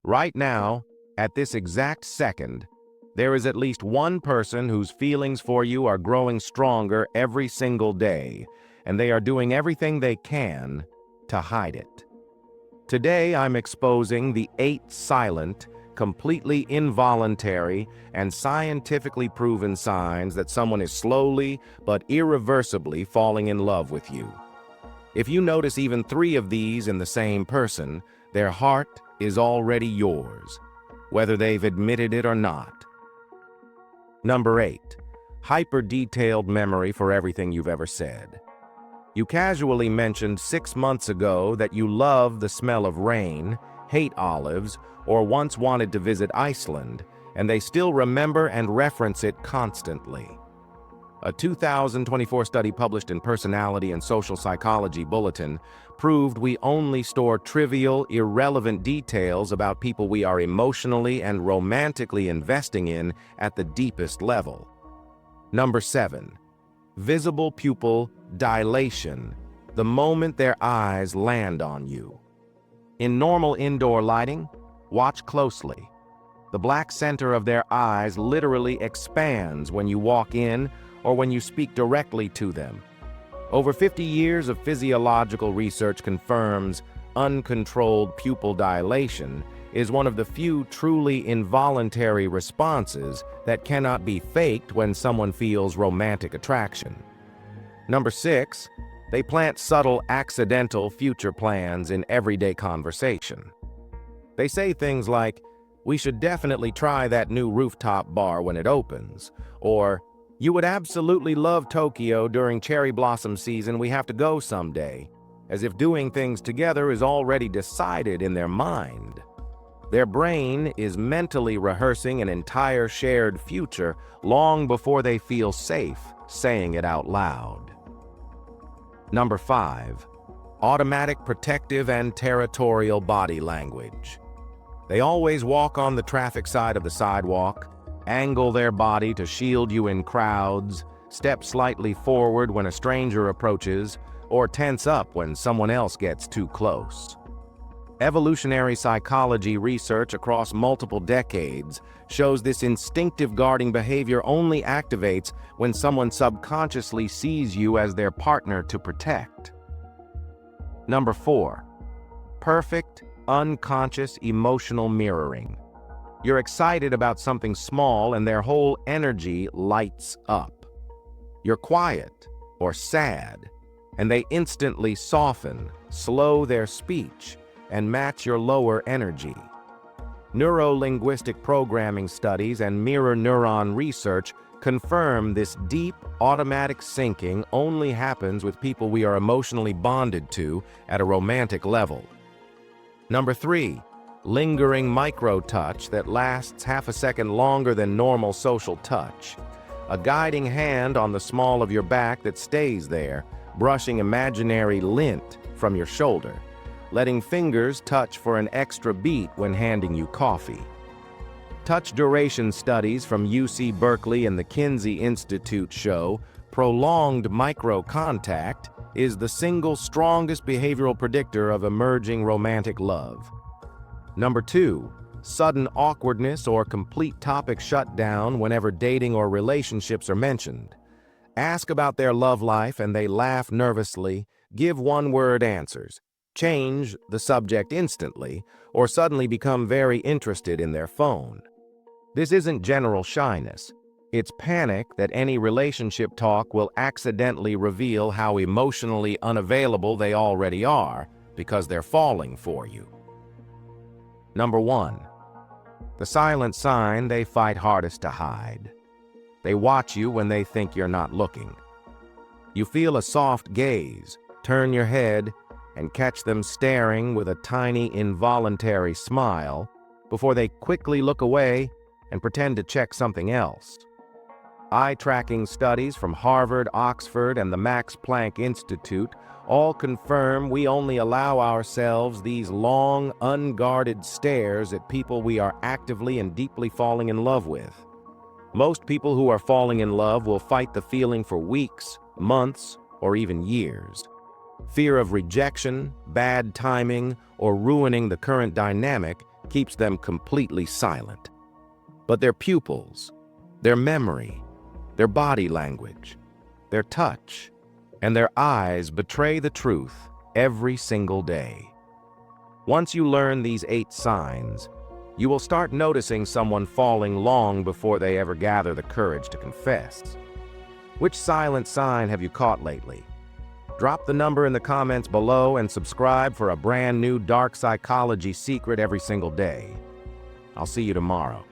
Right now, at this exact second, there is at least one person whose feelings for you are growing stronger every single day, and they are doing everything they can to hide it. Today, I'm exposing the 8 silent, completely involuntary, and scientifically proven signs that someone is slowly but irreversibly falling in love with you. If you notice even 3 of these in the same person, their heart is already yours, whether they've admitted it or not. Number 8, hyper-detailed memory for everything you've ever said. You casually mentioned 6 months ago that you love the smell of rain, hate olives, or once wanted to visit Iceland, and they still remember and reference it constantly. A 2024 study published in Personality and Social Psychology Bulletin proved we only store trivial, irrelevant details about people we are emotionally and romantically investing in at the deepest level. Number 7, visible pupil dilation, the moment their eyes land on you. In normal indoor lighting, watch closely. The black center of their eyes literally expands when you walk in or when you speak directly to them. Over 50 years of physiological research confirms uncontrolled pupil dilation is one of the few truly involuntary responses that cannot be faked when someone feels romantic attraction. Number 6, they plant subtle, accidental future plans in everyday conversation. They say things like, "We should definitely try that new rooftop bar when it opens," or "You would absolutely love Tokyo during cherry blossom season, we have to go someday," as if doing things together is already decided in their mind. Their brain is mentally rehearsing an entire shared future long before they feel safe saying it out loud. Number 5, automatic protective and territorial body language. They always walk on the traffic side of the sidewalk, angle their body to shield you in crowds, step slightly forward when a stranger approaches, or tense up when someone else gets too close. Evolutionary psychology research across multiple decades shows this instinctive guarding behavior only activates when someone subconsciously sees you as their partner to protect. Number 4, perfect, unconscious emotional mirroring. You're excited about something small and their whole energy lights up. You're quiet or sad, and they instantly soften, slow their speech, and match your lower energy. Neuro-linguistic programming studies and mirror neuron research confirm this deep, automatic syncing only happens with people we are emotionally bonded to at a romantic level. Number 3, lingering micro-touch that lasts half a second longer than normal social touch. A guiding hand on the small of your back that stays there, brushing imaginary lint from your shoulder, letting fingers touch for an extra beat when handing you coffee. Touch duration studies from UC Berkeley and the Kinsey Institute show prolonged micro-contact is the single strongest behavioral predictor of emerging romantic love. Number 2, sudden awkwardness or complete topic shutdown whenever dating or relationships are mentioned. Ask about their love life and they laugh nervously, give one-word answers, change the subject instantly, or suddenly become very interested in their phone. This isn't general shyness. It's panic that any relationship talk will accidentally reveal how emotionally unavailable they already are because they're falling for you. Number 1, the silent sign they fight hardest to hide. They watch you when they think you're not looking. You feel a soft gaze, turn your head, and catch them staring with a tiny involuntary smile before they quickly look away and pretend to check something else. Eye-tracking studies from Harvard, Oxford, and the Max Planck Institute all confirm we only allow ourselves these long, unguarded stares at people we are actively and deeply falling in love with. Most people who are falling in love will fight the feeling for weeks, months, or even years. Fear of rejection, bad timing, or ruining the current dynamic keeps them completely silent. But their pupils, their memory, their body language, their touch, and their eyes betray the truth every single day. Once you learn these 8 signs, you will start noticing someone falling long before they ever gather the courage to confess. Which silent sign have you caught lately? Drop the number in the comments below and subscribe for a brand new dark psychology secret every single day. I'll see you tomorrow.